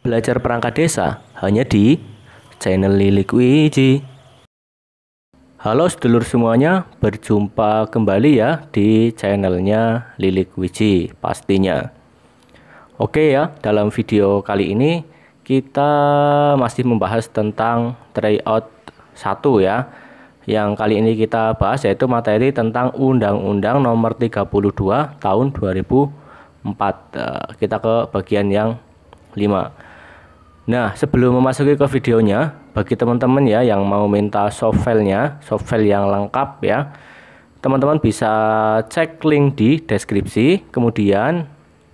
Belajar perangkat desa hanya di channel Lilik Wiji. Halo sedulur semuanya, berjumpa kembali ya di channelnya Lilik Wiji pastinya. Oke ya, dalam video kali ini kita masih membahas tentang tryout 1 ya. Yang kali ini kita bahas yaitu materi tentang Undang-Undang Nomor 32 Tahun 2004. Kita ke bagian yang 5. Nah, sebelum memasuki ke videonya, bagi teman-teman ya yang mau minta softfile-nya, softfile yang lengkap ya, teman-teman bisa cek link di deskripsi. Kemudian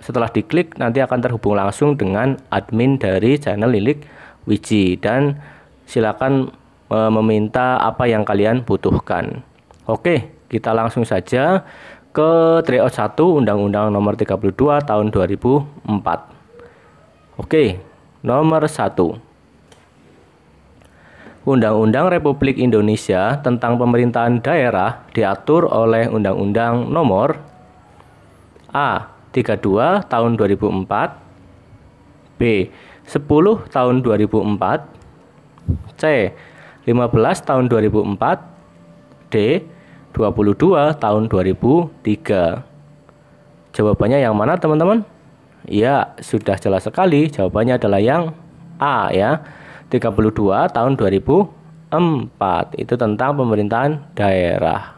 setelah diklik nanti akan terhubung langsung dengan admin dari channel Lilik Wiji dan silakan meminta apa yang kalian butuhkan. Oke, kita langsung saja ke tryout 1 Undang-Undang Nomor 32 Tahun 2004. Oke. Nomor 1. Undang-Undang Republik Indonesia tentang Pemerintahan Daerah diatur oleh Undang-Undang Nomor A. 32 Tahun 2004, B. 10 Tahun 2004, C. 15 Tahun 2004, D. 22 Tahun 2003. Jawabannya yang mana teman-teman? Ya, sudah jelas sekali. Jawabannya adalah yang A ya. 32 tahun 2004. Itu tentang pemerintahan daerah.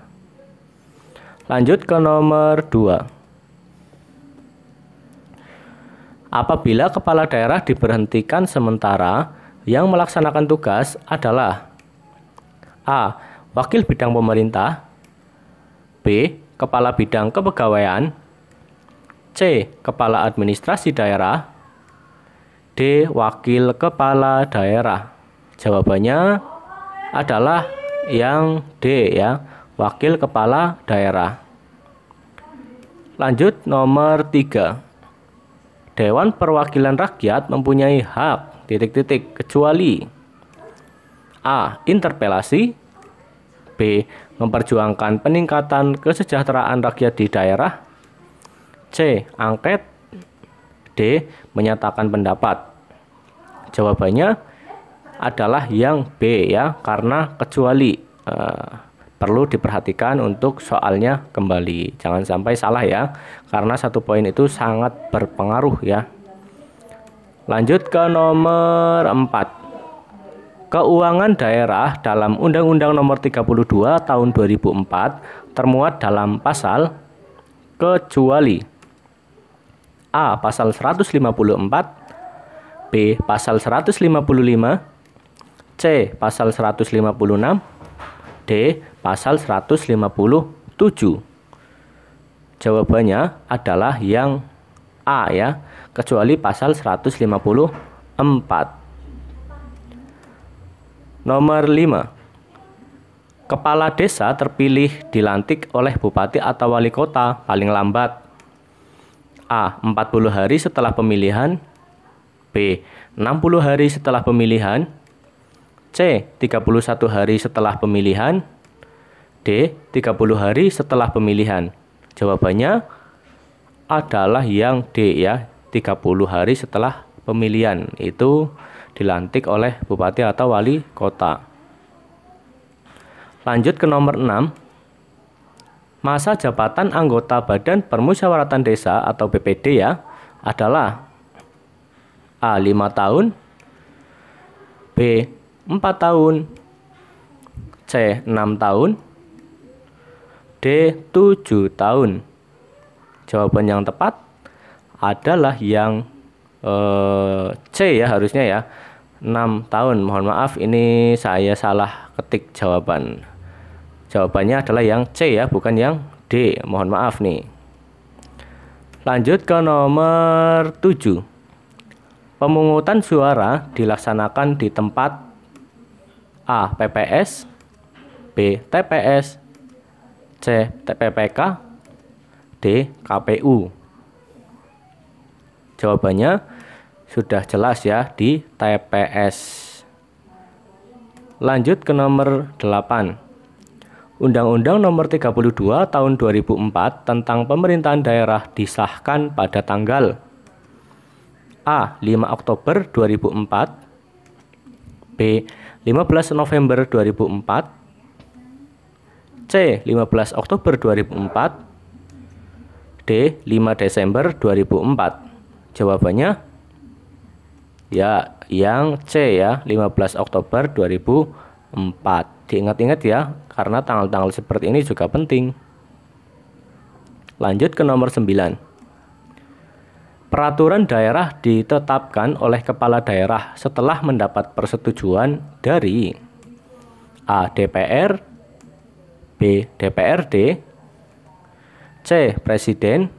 Lanjut ke nomor 2. Apabila kepala daerah diberhentikan sementara, yang melaksanakan tugas adalah A. Wakil bidang pemerintah, B. Kepala bidang kepegawaian, C. Kepala administrasi daerah, D. Wakil kepala daerah. Jawabannya adalah yang D ya, wakil kepala daerah. Lanjut nomor 3. Dewan Perwakilan Rakyat mempunyai hak kecuali A. Interpelasi, B. Memperjuangkan peningkatan kesejahteraan rakyat di daerah, C. Angket, D. Menyatakan pendapat. Jawabannya adalah yang B ya, karena kecuali. Perlu diperhatikan untuk soalnya kembali. Jangan sampai salah ya, karena satu poin itu sangat berpengaruh ya. Lanjut ke nomor 4. Keuangan daerah dalam Undang-Undang Nomor 32 Tahun 2004 termuat dalam pasal kecuali A. Pasal 154, B. Pasal 155, C. Pasal 156, D. Pasal 157. Jawabannya adalah yang A ya, kecuali pasal 154. Nomor 5. Kepala desa terpilih dilantik oleh bupati atau wali kota paling lambat A. 40 hari setelah pemilihan, B. 60 hari setelah pemilihan, C. 31 hari setelah pemilihan, D. 30 hari setelah pemilihan. Jawabannya adalah yang D ya, 30 hari setelah pemilihan itu dilantik oleh bupati atau wali kota. Lanjut ke nomor 6. Masa jabatan anggota Badan Permusyawaratan Desa atau BPD ya adalah A. 5 tahun, B. 4 tahun, C. 6 tahun, D. 7 tahun. Jawaban yang tepat adalah yang C ya, harusnya ya, 6 tahun. Mohon maaf ini saya salah ketik jawaban. Jawabannya adalah yang C ya, bukan yang D. Mohon maaf nih. Lanjut ke nomor 7. Pemungutan suara dilaksanakan di tempat A. PPS, B. TPS, C. TPPK, D. KPU. Jawabannya sudah jelas ya, di TPS. Lanjut ke nomor 8. Undang-Undang Nomor 32 Tahun 2004 tentang Pemerintahan Daerah disahkan pada tanggal A. A. 5 Oktober 2004, B. 15 November 2004, C. 15 Oktober 2004, D. 5 Desember 2004. Jawabannya ya yang C ya, 15 Oktober 2004. Diingat-ingat ya, karena tanggal-tanggal seperti ini juga penting. Lanjut ke nomor 9. Peraturan daerah ditetapkan oleh kepala daerah setelah mendapat persetujuan dari A. DPR, B. DPRD, C. Presiden,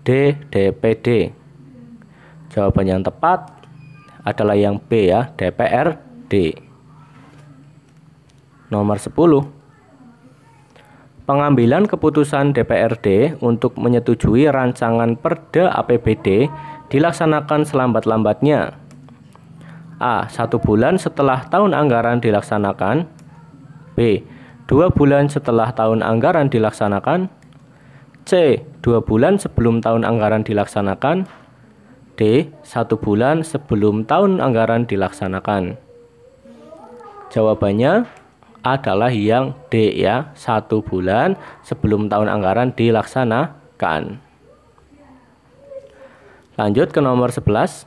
D. DPD. Jawaban yang tepat adalah yang B ya, DPRD. Nomor 10. Pengambilan keputusan DPRD untuk menyetujui rancangan Perda APBD dilaksanakan selambat-lambatnya. A. 1 bulan setelah tahun anggaran dilaksanakan, B. 2 bulan setelah tahun anggaran dilaksanakan, C. 2 bulan sebelum tahun anggaran dilaksanakan, D. 1 bulan sebelum tahun anggaran dilaksanakan. Jawabannya adalah yang D ya, 1 bulan sebelum tahun anggaran dilaksanakan. Lanjut ke nomor 11.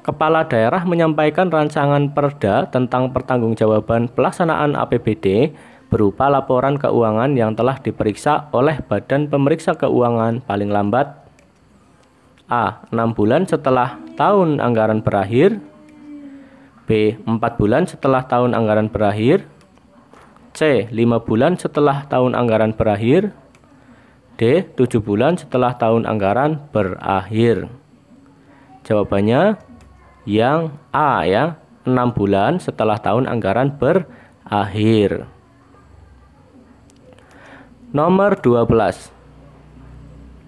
Kepala daerah menyampaikan rancangan perda tentang pertanggungjawaban pelaksanaan APBD berupa laporan keuangan yang telah diperiksa oleh Badan Pemeriksa Keuangan paling lambat A. 6 bulan setelah tahun anggaran berakhir, B. 4 bulan setelah tahun anggaran berakhir, C. 5 bulan setelah tahun anggaran berakhir, D. 7 bulan setelah tahun anggaran berakhir. Jawabannya yang A ya, 6 bulan setelah tahun anggaran berakhir. Nomor 12.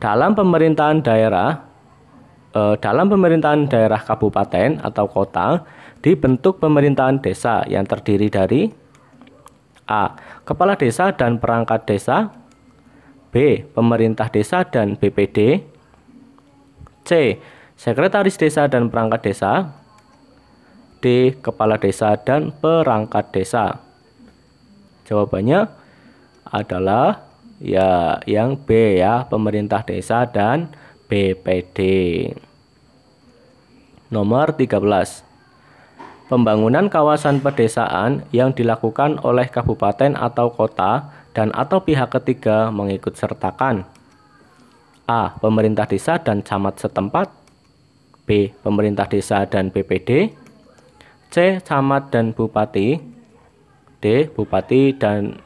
Dalam pemerintahan daerah kabupaten atau kota dibentuk pemerintahan desa yang terdiri dari A. Kepala desa dan perangkat desa, B. Pemerintah desa dan BPD, C. Sekretaris desa dan perangkat desa, D. Kepala desa dan perangkat desa. Jawabannya adalah ya yang B ya, pemerintah desa dan BPD. Nomor 13. Pembangunan kawasan pedesaan yang dilakukan oleh kabupaten atau kota dan atau pihak ketiga mengikut sertakan A. Pemerintah desa dan camat setempat, B. Pemerintah desa dan BPD, C. Camat dan bupati, D. Bupati dan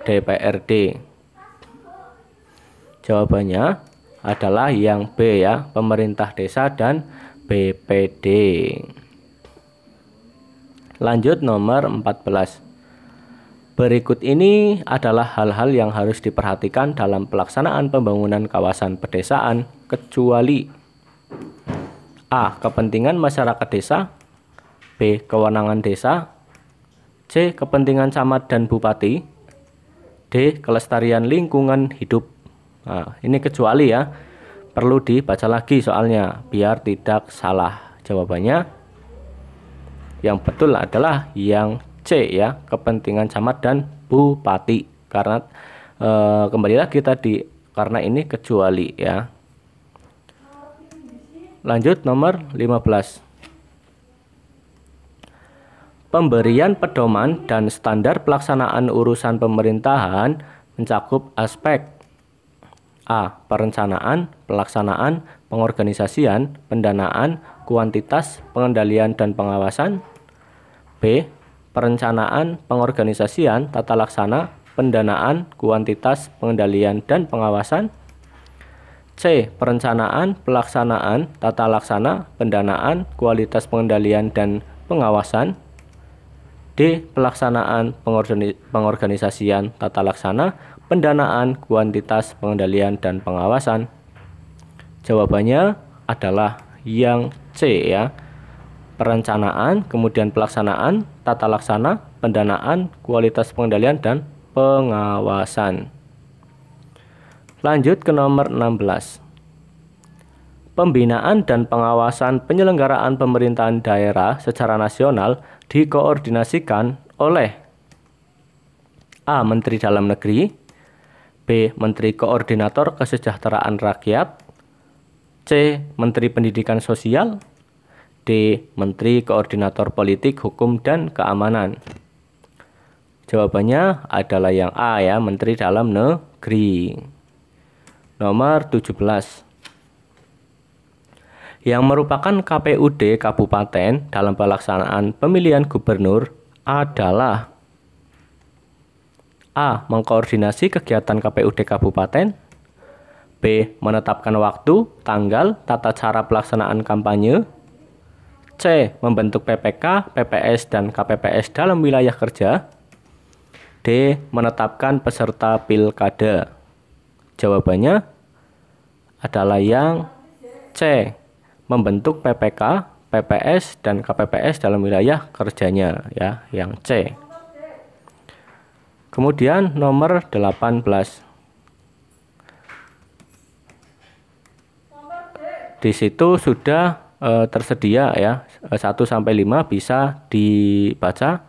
DPRD. Jawabannya adalah yang B ya, pemerintah desa dan BPD. Lanjut nomor 14. Berikut ini adalah hal-hal yang harus diperhatikan dalam pelaksanaan pembangunan kawasan pedesaan kecuali A. Kepentingan masyarakat desa, B. Kewenangan desa, C. Kepentingan camat dan bupati, D. Kelestarian lingkungan hidup. Nah, ini kecuali ya, perlu dibaca lagi soalnya biar tidak salah. Jawabannya yang betul adalah yang C ya, kepentingan camat dan bupati. Karena kembali lagi tadi, karena ini kecuali ya. Lanjut nomor 15. Pemberian pedoman dan standar pelaksanaan urusan pemerintahan mencakup aspek A. Perencanaan, pelaksanaan, pengorganisasian, pendanaan, kuantitas, pengendalian dan pengawasan. B. Perencanaan, pengorganisasian, tata laksana, pendanaan, kuantitas, pengendalian dan pengawasan. C. Perencanaan, pelaksanaan, tata laksana, pendanaan, kualitas pengendalian dan pengawasan. D. Pelaksanaan, pengorganisasian, tata laksana, pendanaan, kuantitas, pengendalian dan pengawasan. Jawabannya adalah yang C ya. Perencanaan, kemudian pelaksanaan, tata laksana, pendanaan, kualitas pengendalian dan pengawasan. Lanjut ke nomor 16. Pembinaan dan pengawasan penyelenggaraan pemerintahan daerah secara nasional dikoordinasikan oleh A. Menteri Dalam Negeri, B. Menteri Koordinator Kesejahteraan Rakyat, C. Menteri Pendidikan Sosial, D. Menteri Koordinator Politik, Hukum, dan Keamanan. Jawabannya adalah yang A ya, Menteri Dalam Negeri. Nomor 17. Yang merupakan KPUD kabupaten dalam pelaksanaan pemilihan gubernur adalah A. Mengkoordinasi kegiatan KPUD kabupaten, B. Menetapkan waktu, tanggal, tata cara pelaksanaan kampanye, C. Membentuk PPK, PPS, dan KPPS dalam wilayah kerja, D. Menetapkan peserta pilkada. Jawabannya adalah yang C. Membentuk PPK, PPS, dan KPPS dalam wilayah kerjanya ya, yang C. Kemudian nomor 18. Di situ sudah tersedia ya, 1 sampai 5 bisa dibaca.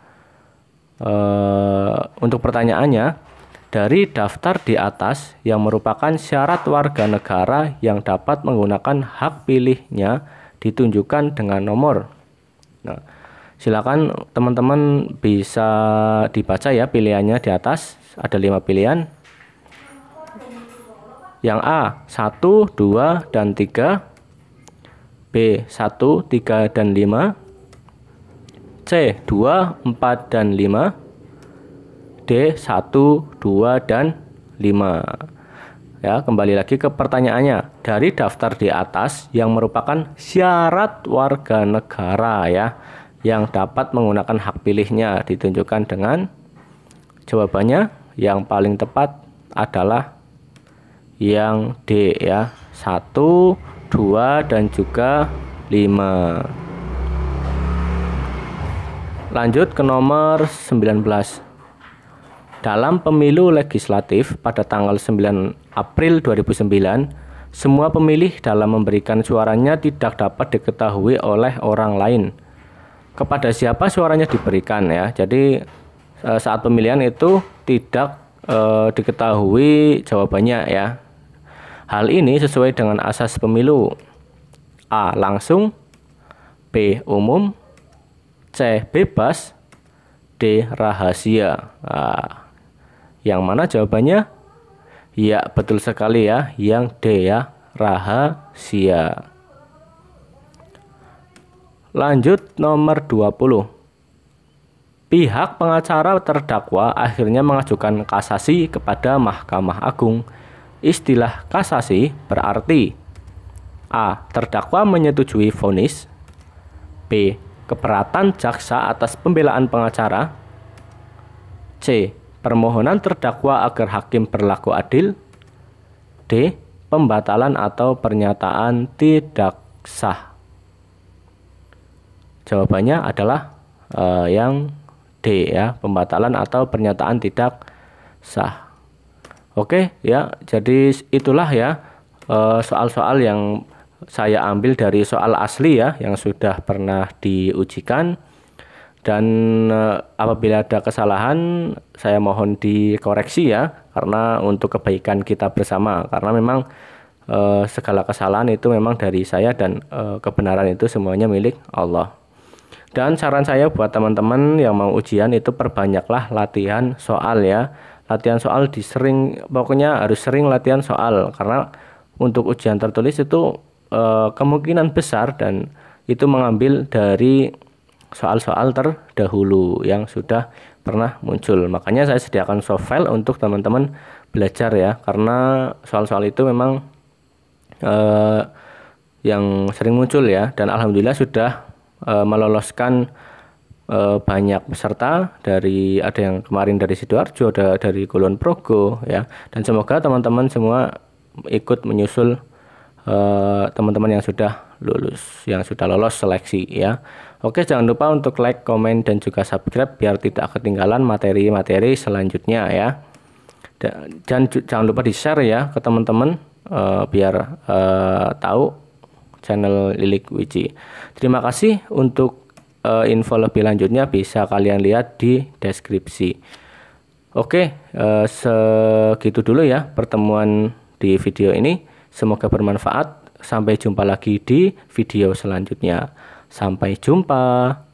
Untuk pertanyaannya, dari daftar di atas yang merupakan syarat warga negara yang dapat menggunakan hak pilihnya ditunjukkan dengan nomor. Nah, silakan teman-teman bisa dibaca ya pilihannya di atas. Ada 5 pilihan. Yang A, 1, 2, dan 3. B, 1, 3, dan 5. C, 2, 4, dan 5. D, 1, 2, dan 5. Ya, kembali lagi ke pertanyaannya. Dari daftar di atas yang merupakan syarat warga negara ya, yang dapat menggunakan hak pilihnya ditunjukkan dengan, jawabannya yang paling tepat adalah yang D ya, 1, 2, dan juga 5. Lanjut ke nomor 19. Dalam pemilu legislatif pada tanggal 9 April 2009, semua pemilih dalam memberikan suaranya tidak dapat diketahui oleh orang lain. Kepada siapa suaranya diberikan ya. Jadi saat pemilihan itu tidak diketahui jawabannya ya. Hal ini sesuai dengan asas pemilu. A. Langsung, B. Umum, C. Bebas, D. Rahasia. Nah, yang mana jawabannya? Ya, betul sekali ya, yang D ya, rahasia. Lanjut nomor 20. Pihak pengacara terdakwa akhirnya mengajukan kasasi kepada Mahkamah Agung. Istilah kasasi berarti A. Terdakwa menyetujui vonis, B. Keberatan jaksa atas pembelaan pengacara, C. Permohonan terdakwa agar hakim berlaku adil, D. Pembatalan atau pernyataan tidak sah. Jawabannya adalah yang D ya, pembatalan atau pernyataan tidak sah. Oke ya, jadi itulah ya soal-soal yang saya ambil dari soal asli ya, yang sudah pernah diujikan. Dan apabila ada kesalahan, saya mohon dikoreksi ya, karena untuk kebaikan kita bersama. Karena memang segala kesalahan itu memang dari saya, dan kebenaran itu semuanya milik Allah. Dan saran saya buat teman-teman yang mau ujian itu perbanyaklah latihan soal ya. Latihan soal pokoknya harus sering latihan soal, karena untuk ujian tertulis itu kemungkinan besar dan itu mengambil dari soal-soal terdahulu yang sudah pernah muncul. Makanya saya sediakan soft file untuk teman-teman belajar ya, karena soal-soal itu memang yang sering muncul ya, dan alhamdulillah sudah meloloskan banyak peserta. Ada yang kemarin dari Sidoarjo, ada dari Kulon Progo ya, dan semoga teman-teman semua ikut menyusul teman-teman yang sudah lulus, yang sudah lolos seleksi ya. Oke, jangan lupa untuk like, komen, dan juga subscribe biar tidak ketinggalan materi-materi selanjutnya ya. Dan jangan lupa di share ya ke teman-teman biar tahu channel Lilik Wiji. Terima kasih. Untuk info lebih lanjutnya bisa kalian lihat di deskripsi. Oke, segitu dulu ya pertemuan di video ini. Semoga bermanfaat. Sampai jumpa lagi di video selanjutnya. Sampai jumpa.